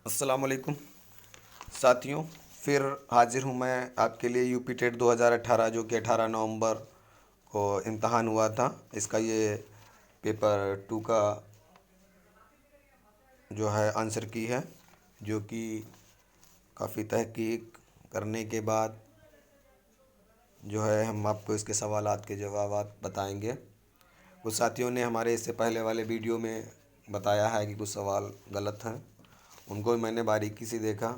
अस्सलाम वालेकुम साथियों। फिर हाजिर हूँ मैं आपके लिए यूपी टेट 2018 जो कि 18 नवंबर को इम्तहान हुआ था। इसका ये पेपर 2 का जो है आंसर की है, जो कि काफ़ी तहकीक करने के बाद जो है हम आपको इसके सवालात के जवाब बताएंगे। कुछ साथियों ने हमारे इससे पहले वाले वीडियो में बताया है कि कुछ सवाल गलत हैं, उनको भी मैंने बारीकी से देखा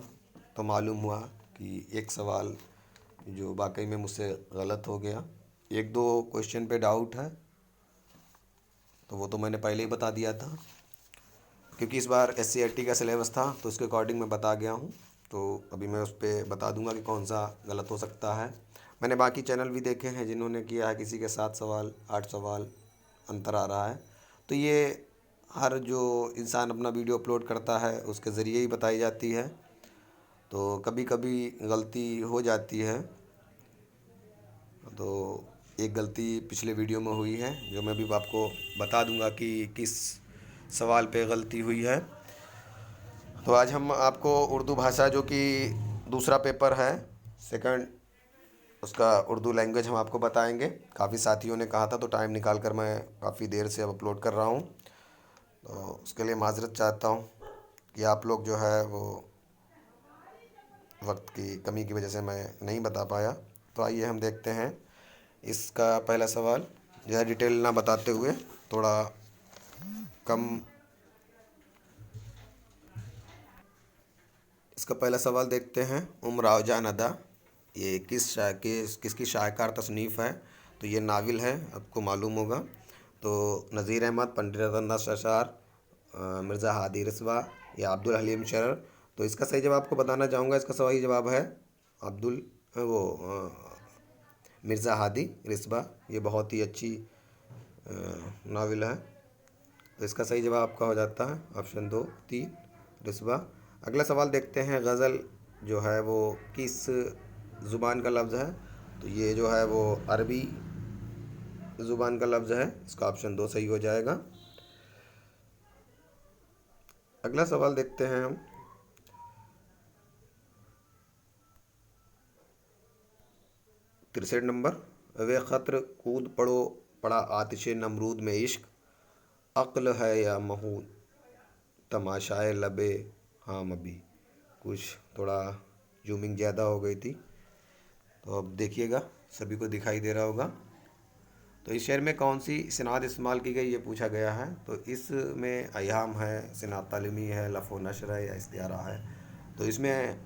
तो मालूम हुआ कि एक सवाल जो वाकई में मुझसे गलत हो गया। एक दो क्वेश्चन पे डाउट है तो वो तो मैंने पहले ही बता दिया था, क्योंकि इस बार SCRT का सिलेबस था तो उसके अकॉर्डिंग मैं बता गया हूँ। तो अभी मैं उस पर बता दूंगा कि कौन सा गलत हो सकता है। मैंने बाकी चैनल भी देखे हैं जिन्होंने किया है, किसी के 7 सवाल 8 सवाल अंतर आ रहा है। तो ये हर जो इंसान अपना वीडियो अपलोड करता है उसके ज़रिए ही बताई जाती है, तो कभी कभी गलती हो जाती है। तो एक गलती पिछले वीडियो में हुई है जो मैं भी आपको बता दूंगा कि किस सवाल पे गलती हुई है। तो आज हम आपको उर्दू भाषा जो कि दूसरा पेपर है, सेकंड, उसका उर्दू लैंग्वेज हम आपको बताएंगे। काफ़ी साथियों ने कहा था तो टाइम निकाल कर मैं काफ़ी देर से अब अपलोड कर रहा हूँ, तो उसके लिए माज़रत चाहता हूँ कि आप लोग जो है वो वक्त की कमी की वजह से मैं नहीं बता पाया। तो आइए हम देखते हैं इसका पहला सवाल। ज़्यादा डिटेल ना बताते हुए थोड़ा कम। इसका पहला सवाल देखते हैं। उमराव जान अदा ये किसकी शायकार तसनीफ़ है? तो ये नाविल है, आपको मालूम होगा। तो नज़ीर अहमद, पंडित रतनदास अशार, मिर्ज़ा हादी रिस्वा या अब्दुल हलीम शरर। तो इसका सही जवाब आपको बताना चाहूँगा। इसका सही जवाब है अब्दुल वो मिर्ज़ा हादी रिस्वा। ये बहुत ही अच्छी नाविल है। तो इसका सही जवाब आपका हो जाता है ऑप्शन 2 3 रिस्वा। अगला सवाल देखते हैं। गज़ल जो है वो किस ज़ुबान का लफ्ज़ है? तो ये जो है वो अरबी ज़ुबान का लफ्ज़ है। इसका ऑप्शन 2 सही हो जाएगा। अगला सवाल देखते हैं हम। 63 नंबर। वे ख़त्र कूद पड़ो पड़ा आतिश नमरूद में इश्क, अक्ल है या महू तमाशाए लबे हाँ अभी। कुछ थोड़ा जूमिंग ज़्यादा हो गई थी, तो अब देखिएगा, सभी को दिखाई दे रहा होगा। तो इस शेर में कौन सी सिनात इस्तेमाल की गई ये पूछा गया है। तो इसमें अय्याम है, सिनात तालीमी है, लफ़ व नशर है या इस्तियारा है? तो इसमें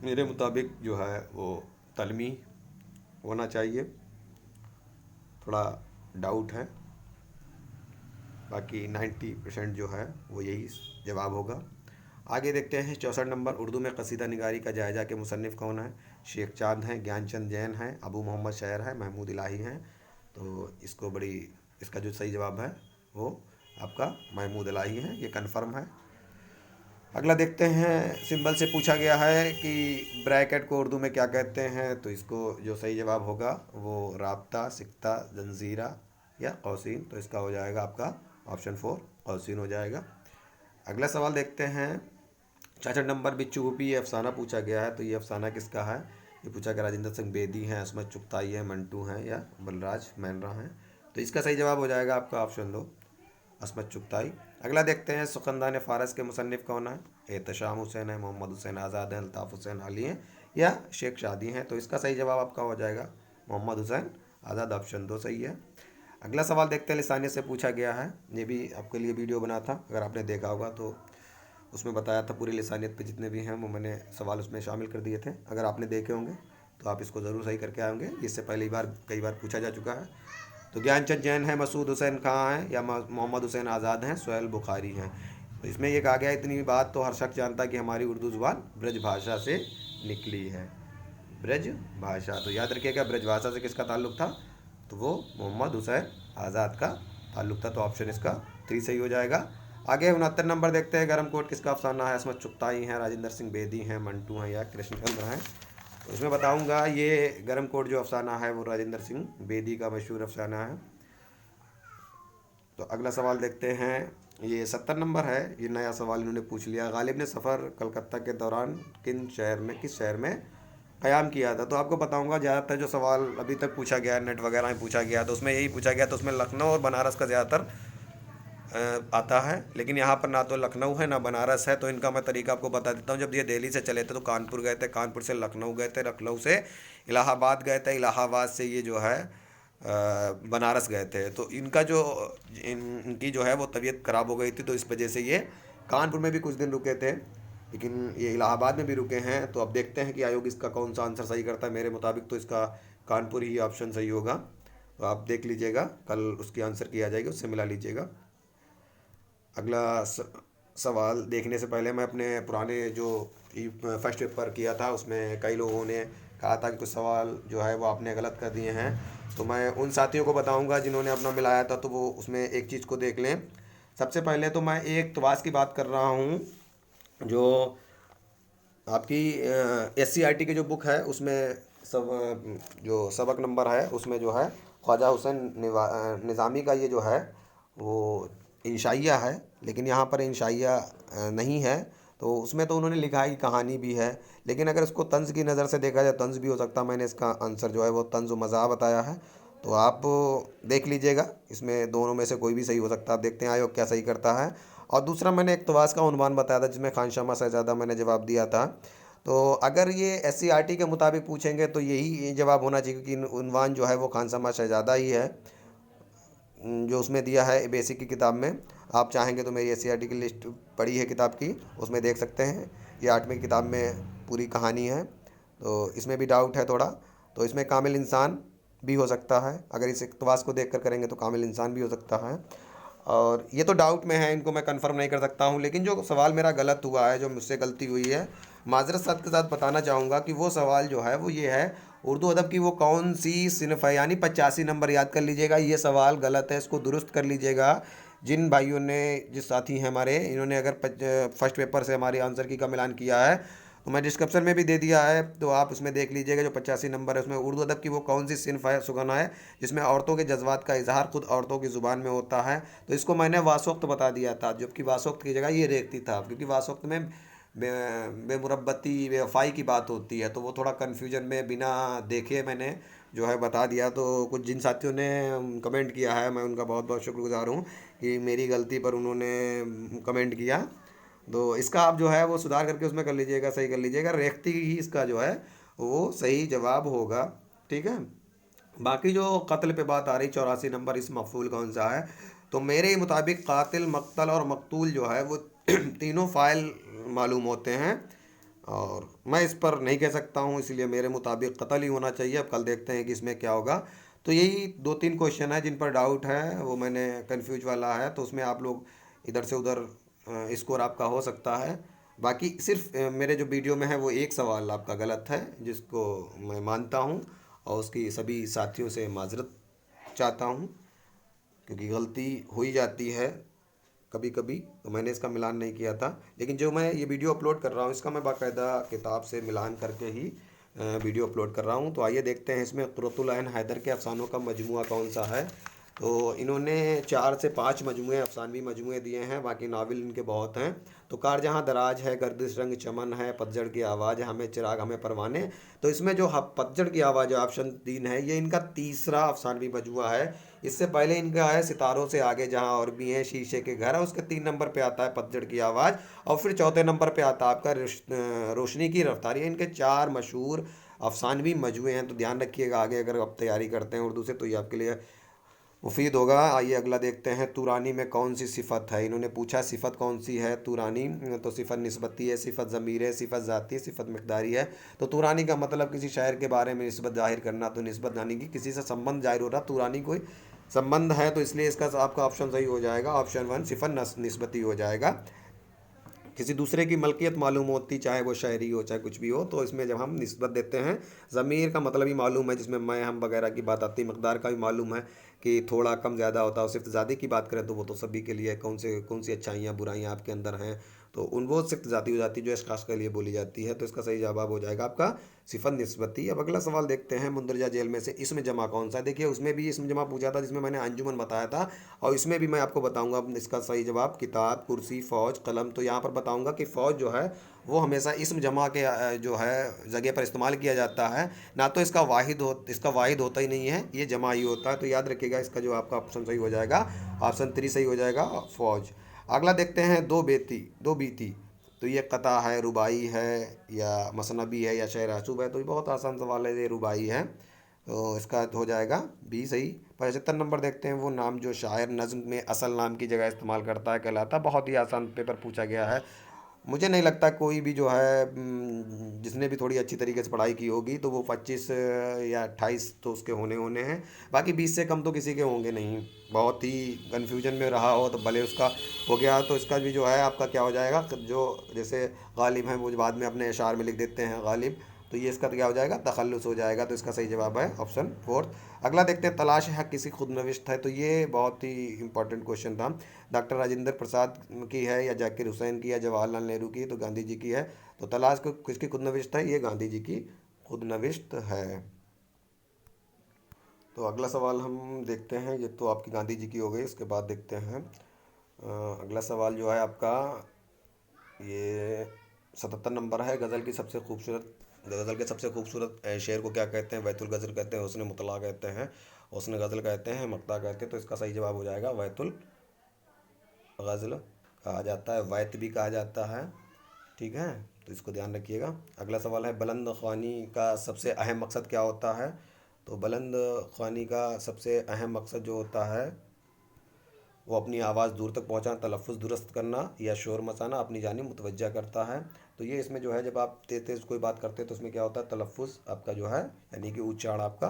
मेरे मुताबिक जो है वो तालीमी होना चाहिए, थोड़ा डाउट है। बाकी 90% जो है वो यही जवाब होगा। आगे देखते हैं 64 नंबर। उर्दू में कसीदा निगारी का जायज़ा के मुसन्निफ़ कौन है? शेख चांद हैं, ज्ञानचंद जैन हैं, अबू मोहम्मद शायर है, महमूद इलाही हैं। तो इसका जो सही जवाब है वो आपका महमूद इलाही है, ये कन्फर्म है। अगला देखते हैं। सिंबल से पूछा गया है कि ब्रैकेट को उर्दू में क्या कहते हैं? तो इसको जो सही जवाब होगा वो राब्ता, सिक्ता, जंजीरा या कौसीन। तो इसका हो जाएगा आपका ऑप्शन 4 कौसीन हो जाएगा। अगला सवाल देखते हैं। 66 नंबर। बिच्छू भूपी ये अफसाना पूछा गया है, तो ये अफसाना किसका है? ये पूछा गया राजेंद्र सिंह बेदी हैं, असमत चुगताई है, मंटू हैं या बलराज मैनरा हैं। तो इसका सही जवाब हो जाएगा आपका ऑप्शन 2 असमत चुगताई। अगला देखते हैं। सुखनदान फ़ारस के मुसन्निफ़ कौन है? एहतशाम हुसैन है, मोहम्मद हुसैन आज़ाद हैं, अल्ताफ़ हुसैन अली हैं या शेख शादी हैं। तो इसका सही जवाब आपका हो जाएगा मोहम्मद हुसैन आज़ाद, ऑप्शन 2 सही है। अगला सवाल देखते हैं। लिसानियत से पूछा गया है, ये भी आपके लिए वीडियो बना था, अगर आपने देखा होगा तो उसमें बताया था पूरी लिसानियत पे जितने भी हैं वो मैंने सवाल उसमें शामिल कर दिए थे। अगर आपने देखे होंगे तो आप इसको ज़रूर सही करके आए होंगे, इससे पहले कई बार पूछा जा चुका है। तो ज्ञानचंद जैन है, मसूद हुसैन खां हैं या मोहम्मद हुसैन आज़ाद हैं, सोहेल बुखारी हैं। तो इसमें ये कहा गया इतनी बात तो हर शख्स जानता है कि हमारी उर्दू ज़ुबान ब्रज भाषा से निकली है। ब्रज भाषा, तो याद रखिएगा ब्रज भाषा से किसका ताल्लुक़ था? तो वो मोहम्मद हुसैन आज़ाद का ताल्लुक़ था। तो ऑप्शन इसका 3 सही हो जाएगा। आगे 69 नंबर देखते हैं। गरम कोट किसका अफसाना है? असमत चुगताई हैं, राजेंद्र सिंह बेदी हैं, मंटू हैं या कृष्णचंद्र हैं। तो इसमें बताऊंगा ये गरम कोट जो अफसाना है वो राजेंद्र सिंह बेदी का मशहूर अफसाना है। तो अगला सवाल देखते हैं। ये 70 नंबर है। ये नया सवाल इन्होंने पूछ लिया। गालिब ने सफ़र कलकत्ता के दौरान किस शहर में क़याम किया था? तो आपको बताऊंगा, ज़्यादातर जो सवाल अभी तक पूछा गया है नेट वगैरह में पूछा गया तो उसमें यही पूछा गया, तो उसमें लखनऊ और बनारस का ज़्यादातर आता है। लेकिन यहाँ पर ना तो लखनऊ है ना बनारस है, तो इनका मैं तरीका आपको बता देता हूँ। जब ये दिल्ली से चले थे तो कानपुर गए थे, कानपुर से लखनऊ गए थे, लखनऊ से इलाहाबाद गए थे, इलाहाबाद से ये जो है बनारस गए थे। तो इनका जो इनकी जो है वो तबीयत ख़राब हो गई थी, तो इस वजह से ये कानपुर में भी कुछ दिन रुके थे, लेकिन ये इलाहाबाद में भी रुके हैं। तो अब देखते हैं कि आयोग इसका कौन सा आंसर सही करता है। मेरे मुताबिक तो इसका कानपुर ही ऑप्शन सही होगा। तो आप देख लीजिएगा, कल उसकी आंसर की आ जाएगी, उससे मिला लीजिएगा। अगला सवाल देखने से पहले मैं अपने पुराने जो फर्स्ट पेपर किया था उसमें कई लोगों ने कहा था कि कुछ सवाल जो है वो आपने गलत कर दिए हैं। तो मैं उन साथियों को बताऊंगा जिन्होंने अपना मिलाया था, तो वो उसमें एक चीज़ को देख लें। सबसे पहले तो मैं एक तवास की बात कर रहा हूँ, जो आपकी SCRT की जो बुक है उसमें जो सबक नंबर है उसमें जो है ख्वाजा हुसैन निज़ामी का ये जो है वो इंशाइया है, लेकिन यहाँ पर इंशाइया नहीं है। तो उसमें तो उन्होंने लिखा है कि कहानी भी है, लेकिन अगर इसको तंज़ की नज़र से देखा जाए तंज़ भी हो सकता है। मैंने इसका आंसर जो है वो तंज़ व मज़ाह बताया है, तो आप देख लीजिएगा, इसमें दोनों में से कोई भी सही हो सकता है। आप देखते हैं आयोग क्या सही करता है। और दूसरा मैंने इक़्तिबास का उन्वान बताया था जिसमें खानशामा शहज़ादा मैंने जवाब दिया था। तो अगर ये SCRT के मुताबिक पूछेंगे तो यही जवाब होना चाहिए, क्योंकि उन्वान जो है वो खानसामा शहज़ादा ही है जो उसमें दिया है बेसिक की किताब में। आप चाहेंगे तो मेरी SCRT की लिस्ट पड़ी है किताब की, उसमें देख सकते हैं। ये 8वीं की किताब में पूरी कहानी है, तो इसमें भी डाउट है थोड़ा। तो इसमें कामिल इंसान भी हो सकता है, अगर इस इक़्तिबास को देख कर करेंगे तो कामिल इंसान भी हो सकता है। और ये तो डाउट में है, इनको मैं कंफर्म नहीं कर सकता हूँ। लेकिन जो सवाल मेरा गलत हुआ है, जो मुझसे गलती हुई है, माजरत साथ के साथ बताना चाहूँगा कि वो सवाल जो है वो ये है, उर्दू अदब की वो कौन सी सिनफ है, यानी 85 नंबर याद कर लीजिएगा। ये सवाल गलत है, इसको दुरुस्त कर लीजिएगा। जिन भाइयों ने, जिस साथी हैं हमारे, इन्होंने अगर फर्स्ट पेपर से हमारे आंसर की का मिलान किया है तो मैं डिस्क्रिप्शन में भी दे दिया है, तो आप उसमें देख लीजिएगा। जो 85 नंबर है उसमें उर्दू अदब की वो कौन सी सिनफ है, सुगना है, जिसमें औरतों के जज्बात का इजहार खुद औरतों की ज़ुबान में होता है। तो इसको मैंने वासोक्त बता दिया था, जबकि वासोक्त की जगह ये रेखती था, क्योंकि वासोक्त में बेमुरब्बती बेवफाई की बात होती है। तो वो थोड़ा कन्फ्यूजन में बिना देखे मैंने जो है बता दिया। तो कुछ जिन साथियों ने कमेंट किया है, मैं उनका बहुत बहुत शुक्रगुजार हूँ कि मेरी गलती पर उन्होंने कमेंट किया। तो इसका आप जो है वो सुधार करके उसमें कर लीजिएगा, सही कर लीजिएगा। रेख्ती ही इसका जो है वो सही जवाब होगा, ठीक है। बाकी जो कत्ल पे बात आ रही 84 नंबर, इस मफूल कौन सा है, तो मेरे मुताबिक कातिल, मक्तल और मकतूल जो है वो तीनों फ़ाइल मालूम होते हैं, और मैं इस पर नहीं कह सकता हूँ, इसलिए मेरे मुताबिक कत्ल ही होना चाहिए। अब कल देखते हैं कि इसमें क्या होगा। तो यही 2-3 क्वेश्चन है जिन पर डाउट है, वो मैंने कन्फ्यूज वाला है, तो उसमें आप लोग इधर से उधर स्कोर आपका हो सकता है। बाकी सिर्फ मेरे जो वीडियो में है वो एक सवाल आपका गलत है, जिसको मैं मानता हूँ और उसकी सभी साथियों से माजरत चाहता हूँ, क्योंकि गलती हो ही जाती है कभी कभी। तो मैंने इसका मिलान नहीं किया था, लेकिन जो मैं ये वीडियो अपलोड कर रहा हूँ इसका मैं बाकायदा किताब से मिलान करके ही वीडियो अपलोड कर रहा हूँ। तो आइए देखते हैं इसमें क़ुर्रतुल ऐन हैदर के अफ़सानों का मजमूआ कौन सा है। तो इन्होंने 4 से 5 मजमूए, अफ़सानवी मजमूए दिए हैं, बाकी नावल इनके बहुत हैं। तो कारजहाँ दराज है, गर्दिश रंग चमन है, पतझड़ की आवाज़ है, हमें चिराग हमें परवाने। तो इसमें जो पतझड़ की आवाज़ है ऑप्शन 3 है, ये इनका तीसरा अफ़सानवी मजमूआ है। इससे पहले इनका है सितारों से आगे जहाँ और भी हैं, शीशे के घर है, उसके 3 नंबर पे आता है पतझड़ की आवाज़, और फिर चौथे नंबर पे आता है आपका रोशनी की रफ्तार। ये इनके 4 मशहूर अफ़सानवी मजमूए हैं। तो ध्यान रखिएगा, आगे अगर आप तैयारी करते हैं उर्दू से तो ये आपके लिए मुफीद होगा। आइए अगला देखते हैं, तूरानी में कौन सी सिफत है। इन्होंने पूछा सिफत कौन सी है तूरानी, तो सिफत निस्बती है, सिफत ज़मीर है, सिफत ज़ाती है, सिफत मिक़दारी है। तो तूरानी का मतलब किसी शायर के बारे में निस्बत ज़ाहिर करना, तो निस्बत यानी कि किसी से संबंध जाहिर हो रहा, तूरानी कोई संबंध है, तो इसलिए इसका आपका ऑप्शन सही हो जाएगा, ऑप्शन 1 सिफत निस्बती हो जाएगा। किसी दूसरे की मलकियत मालूम होती, चाहे वो शायरी हो चाहे कुछ भी हो, तो इसमें जब हम निस्बत देते हैं, ज़मीर का मतलब ही मालूम है जिसमें मैं हम वगैरह की बात आती है, मकदार का भी मालूम है कि थोड़ा कम ज़्यादा होता है। सिर्फ ज़्यादा की बात करें तो वो तो सभी के लिए कौन सी अच्छाइयाँ बुराइयाँ आपके अंदर हैं, तो उन वो सिक्त जाति हो जाती है जो इस खास के लिए बोली जाती है। तो इसका सही जवाब हो जाएगा आपका सिफत निस्बती। अब अगला सवाल देखते हैं, मुंदरजा जेल में से इसमें जमा कौन सा है। देखिए उसमें भी इसमें जमा पूछा था जिसमें मैंने अंजुमन बताया था, और इसमें भी मैं आपको बताऊंगा इसका सही जवाब किताब, कुर्सी, फ़ौज, कलम। तो यहाँ पर बताऊंगा कि फ़ौज जो है वो हमेशा इसम जमा के जो है जगह पर इस्तेमाल किया जाता है, ना तो इसका वाहिद होता ही नहीं है, ये जमा ही होता है। तो याद रखिएगा इसका जो आपका ऑप्शन सही हो जाएगा, ऑप्शन 3 सही हो जाएगा, फ़ौज। अगला देखते हैं दो बीती। तो ये कता है, रुबाई है, या मसनबी है, या शेर असूब है। तो ये बहुत आसान सवाल है, ये रुबाई है, तो इसका हो जाएगा बी सही। 75 नंबर देखते हैं, वो नाम जो शायर नज़्म में असल नाम की जगह इस्तेमाल करता है कहलाता। बहुत ही आसान पेपर पूछा गया है। मुझे नहीं लगता कोई भी जो है जिसने भी थोड़ी अच्छी तरीके से पढ़ाई की होगी तो वो 25 या 28 तो उसके होने होने हैं, बाकी 20 से कम तो किसी के होंगे नहीं। बहुत ही कन्फ्यूजन में रहा हो तो भले उसका हो गया। तो इसका भी जो है आपका क्या हो जाएगा, जो जैसे गालिब हैं वो जो बाद में अपने अशार में लिख देते हैं गालिब, तो ये इसका क्या हो जाएगा, तखल्लुस हो जाएगा। तो इसका सही जवाब है ऑप्शन 4। अगला देखते हैं, तलाश हक किसी खुद नविश्त है। तो ये बहुत ही इंपॉर्टेंट क्वेश्चन था। डॉक्टर राजेंद्र प्रसाद की है, या जाकिर हुसैन की, या जवाहरलाल नेहरू की। तो गांधी जी की है। तो तलाश को किसकी खुद नविश्त है, ये गांधी जी की खुद नविश्त है। तो अगला सवाल हम देखते हैं, ये तो आपकी गांधी जी की हो गई। इसके बाद देखते हैं अगला सवाल जो है आपका, ये 77 नंबर है, गज़ल के सबसे खूबसूरत शेर को क्या कहते हैं। बैतुल गज़ल कहते हैं, हुस्न मुतला कहते हैं, हुस्न गज़ल कहते हैं, मक्ता कहते हैं। तो इसका सही जवाब हो जाएगा बैतुल गज़ल कहा जाता है, वैत भी कहा जाता है। ठीक है, तो इसको ध्यान रखिएगा। अगला सवाल है, बुलंद ख्वानी का सबसे अहम मकसद क्या होता है। तो बुलंद ख्वानी का सबसे अहम मकसद जो होता है वो अपनी आवाज़ दूर तक पहुंचाना, तलफ़ुज़ दुरुस्त करना, या शोर मचाना, अपनी जानिब मुतवज्जा करता है। तो ये इसमें जो है जब आप तेज़ तेज़ कोई बात करते हैं तो उसमें क्या होता है, तलफ़ुज़ आपका जो है यानी कि उच्चारण आपका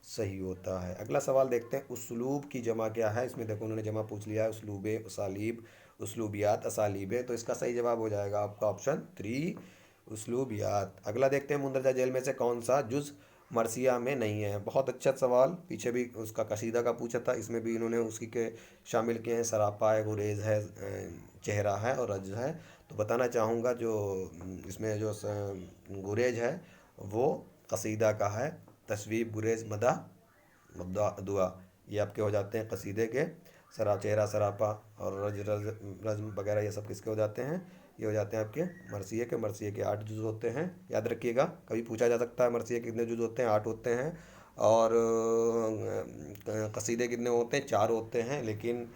सही होता है। अगला सवाल देखते हैं, उसलूब की जमा क्या है। इसमें देखो उन्होंने जमा पूछ लिया है, उसलूबे, उसालीब, उसलूबियात, असालीबे। तो इसका सही जवाब हो जाएगा आपका ऑप्शन 3, उसलूबियात। अगला देखते हैं, मुंदरजा जेल में से कौन सा जुज़ मरसिया में नहीं है। बहुत अच्छा सवाल, पीछे भी उसका कसीदा का पूछा था, इसमें भी इन्होंने उसी के शामिल किए हैं। सरापा है, गुरेज है, चेहरा है, और रज है। तो बताना चाहूँगा जो इसमें जो गुरेज है वो कसीदा का है। तस्वीब, गुरेज, मदा, मुद्दा, दुआ, ये आपके हो जाते हैं कसीदे के। चेहरा, सरापा और रज्म वगैरह ये सब किसके हो जाते हैं, ये हो जाते हैं आपके मरसिए के। मरसिए के 8 जुज़ होते हैं, याद रखिएगा, कभी पूछा जा सकता है मरसिए के कितने जुज़ होते हैं। 8 होते हैं। और कसीदे कितने होते हैं, 4 होते हैं। लेकिन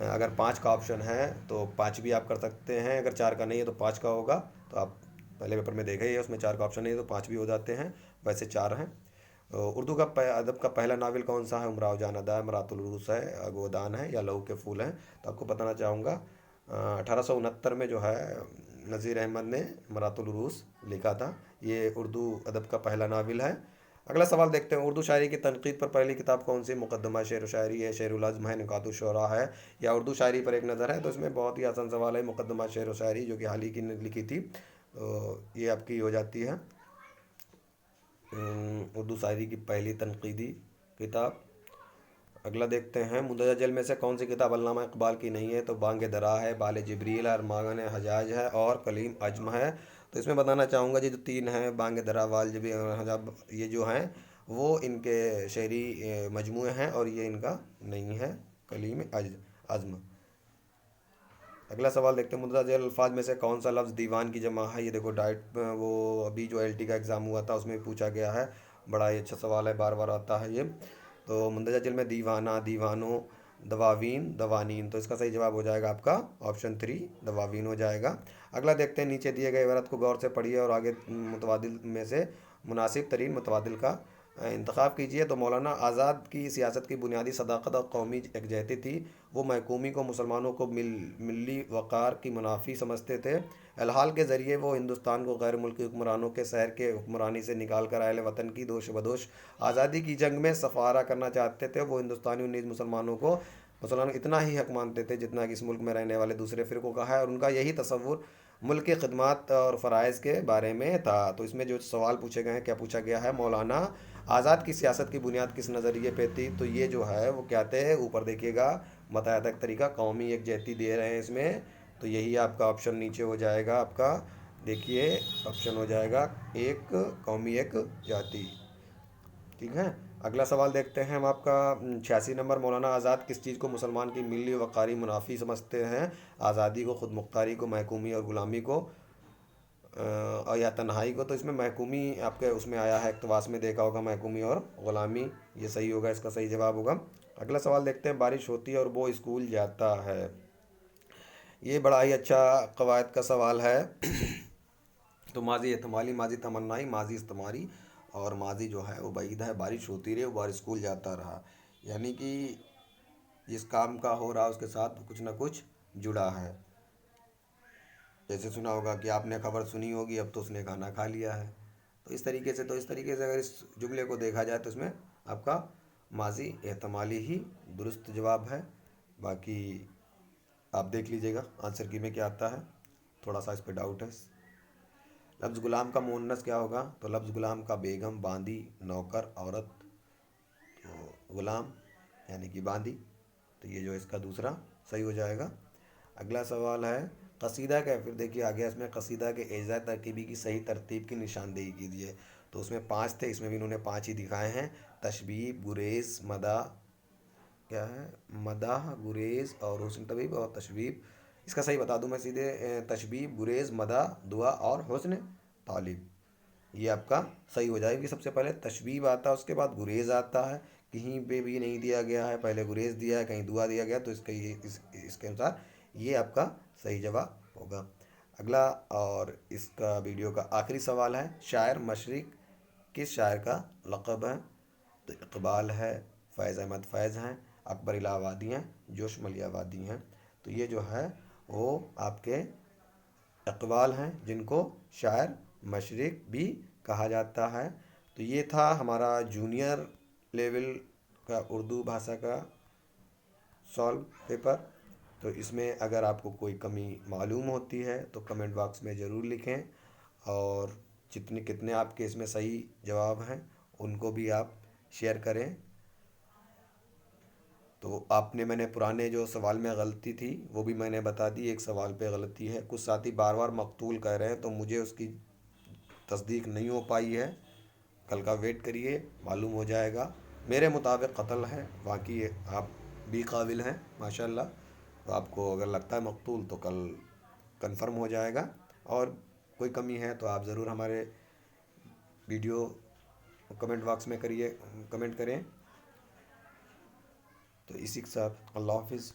अगर 5 का ऑप्शन है तो 5 भी आप कर सकते हैं, अगर 4 का नहीं है तो 5 का होगा। तो आप पहले पेपर में देखा ही है, उसमें 4 का ऑप्शन नहीं है तो 5 भी हो जाते हैं, वैसे 4 हैं। उर्दू का अदब का पहला नावल कौन सा है। उमराव जान अदा है, मरातुल उरूस है, गोदान है, या लहू के फूल हैं। तो आपको बताना चाहूँगा 1869 में जो है नज़ीर अहमद ने मरातुल उरूस लिखा था। ये उर्दू अदब का पहला नावल है। अगला सवाल देखते हैं, उर्दू शायरी की तनकीद पर पहली किताब कौन सी। मुकद्दमा शेर व शायरी है, शेरुल अज़्म है, निकातुश शुअरा है, या उर्दू शायरी पर एक नज़र है। तो इसमें बहुत ही आसान सवाल है, मुकद्दमा शेर व शायरी, जो कि हाल ही की लिखी थी। तो ये आपकी हो जाती है उर्दू शायरी की पहली तनकीदी किताब। अगला देखते हैं, मुंदरजा जेल में से कौन सी किताब अल्लामा इकबाल की नहीं है। तो बांग दरा है, बाल जिब्रील है, अरमागन हजाज है, और कलीम अजम है। तो इसमें बताना चाहूँगा जी जो 3 हैं, बांग दरा, बाल जिब्रील और हजाब, ये जो हैं वो इनके शेरी मजमूए हैं, और ये इनका नहीं है कलीम अज़म। अगला सवाल देखते हैं, मुंदरजा जेल अल्फाज में से कौन सा लफ्ज़ दीवान की जमा है। ये देखो डाइट वो अभी जो LT का एग्ज़ाम हुआ था उसमें भी पूछा गया है, बड़ा ही अच्छा सवाल है, बार बार आता है ये। तो मुंदरजा जेल में दीवाना, दीवानों, दवावीन, दवानीन। तो इसका सही जवाब हो जाएगा आपका ऑप्शन 3, दवावीन हो जाएगा। अगला देखते हैं, नीचे दिए गए इबारत को गौर से पढ़िए और आगे मुतवादिल में से मुनासिब तरीन मुतवादिल का इंतखाब कीजिए। तो मौलाना आज़ाद की सियासत की बुनियादी सदाकत और कौमी यकजहती थी। वो महकूमी को, मुसलमानों को मिली वक़ार की मुनाफी समझते थे। अलहाल के ज़रिए वो हिंदुस्तान को गैर मुल्की हुक्मरानों के शहर के हुक्मरानी से निकाल कर अहले वतन की दोष बदोश आज़ादी की जंग में सफ़ारा करना चाहते थे। वो हिंदुस्तानी नीज़ मुसलमान इतना ही हक मानते थे जितना कि इस मुल्क में रहने वाले दूसरे फ़िरक़ों का है, और उनका यही तसव्वुर मुल्क की खिदमत और फ़राइज़ के बारे में था। तो इसमें जो सवाल पूछे गए हैं, क्या पूछा गया है, मौलाना आज़ाद की सियासत की बुनियाद किस नज़रिए पे थी। तो ये जो है वो क्या थे, ऊपर देखिएगा बताया था एक तरीका, कौमी यकजहती दे रहे हैं इसमें, तो यही आपका ऑप्शन नीचे हो जाएगा आपका, देखिए ऑप्शन हो जाएगा एक कौमी एक जाति। ठीक है। अगला सवाल देखते हैं हम आपका 86 नंबर। मौलाना आज़ाद किस चीज़ को मुसलमान की मिली वक़ारी मुनाफी समझते हैं? आज़ादी को, खुद मुख्तारी को, महकूमी और ग़ुलामी को, और या तन्हाई को। तो इसमें महकूमी आपके उसमें आया है, इक़्तिबास में देखा होगा, महकूमी और ग़ुलामी, ये सही होगा, इसका सही जवाब होगा। अगला सवाल देखते हैं। बारिश होती है और वो स्कूल जाता है। ये बड़ा ही अच्छा कवायद का सवाल है। तो माजी एहतमाली, माजी तमन्नाई, माजी इस्तेमारी और माजी जो है वो बईद है। बारिश होती रही, वो स्कूल जाता रहा, यानी कि जिस काम का हो रहा उसके साथ कुछ ना कुछ जुड़ा है। जैसे सुना होगा कि आपने खबर सुनी होगी, अब तो उसने खाना खा लिया है। तो इस तरीके से अगर इस जुमले को देखा जाए तो इसमें आपका माजी एहतमाली ही दुरुस्त जवाब है। बाकी आप देख लीजिएगा आंसर की में क्या आता है, थोड़ा सा इस पर डाउट है। लफ्ज़ गुलाम का मुअन्नस क्या होगा? तो लफ्ज़ गुलाम का बेगम, बांदी, नौकर, औरत। तो गुलाम यानी कि बांदी, तो ये जो इसका दूसरा सही हो जाएगा। अगला सवाल है कसीदा का, फिर देखिए आगे इसमें कसीदा के एजा तरकीबी की सही तरतीब की निशानदेही कीजिए। तो उसमें 5 थे, इसमें भी इन्होंने 5 ही दिखाए हैं। तशबीब, गुरेज, मदा, क्या है, मदाह, गुरेज और हुस्न तबीब और तशबीब। इसका सही बता दूं मैं सीधे, तशबीब, गुरेज, मदा, दुआ और हुस्न तालिब, ये आपका सही हो जाएगी। सबसे पहले तशबीब आता है, उसके बाद गुरेज आता है। कहीं पे भी नहीं दिया गया है, पहले गुरेज दिया है, कहीं दुआ दिया गया, तो इसका इसके अनुसार ये आपका सही जवाब होगा। अगला और इसका वीडियो का आखिरी सवाल है, शायर मशरिक किस शायर का लक़ब है? तो इकबाल है, फ़ैज़ अहमद फ़ैज़ हैं, अकबर इलाहाबादी हैं, जोश मलियावादी हैं। तो ये जो है वो आपके इकबाल हैं, जिनको शायर मशरिक भी कहा जाता है। तो ये था हमारा जूनियर लेवल का उर्दू भाषा का सॉल्व पेपर। तो इसमें अगर आपको कोई कमी मालूम होती है तो कमेंट बॉक्स में ज़रूर लिखें, और जितने कितने आपके इसमें सही जवाब हैं उनको भी आप शेयर करें। तो मैंने पुराने जो सवाल में गलती थी वो भी मैंने बता दी, एक सवाल पे गलती है। कुछ साथी बार बार मकतूल कह रहे हैं, तो मुझे उसकी तस्दीक नहीं हो पाई है। कल का वेट करिए, मालूम हो जाएगा। मेरे मुताबिक कत्ल है, बाकी आप भी काबिल हैं माशाल्लाह। तो आपको अगर लगता है मकतूल तो कल कंफर्म हो जाएगा। और कोई कमी है तो आप ज़रूर हमारे वीडियो कमेंट बॉक्स में करिए, कमेंट करें। तो इसी के साथ अल्लाह हाफिज़।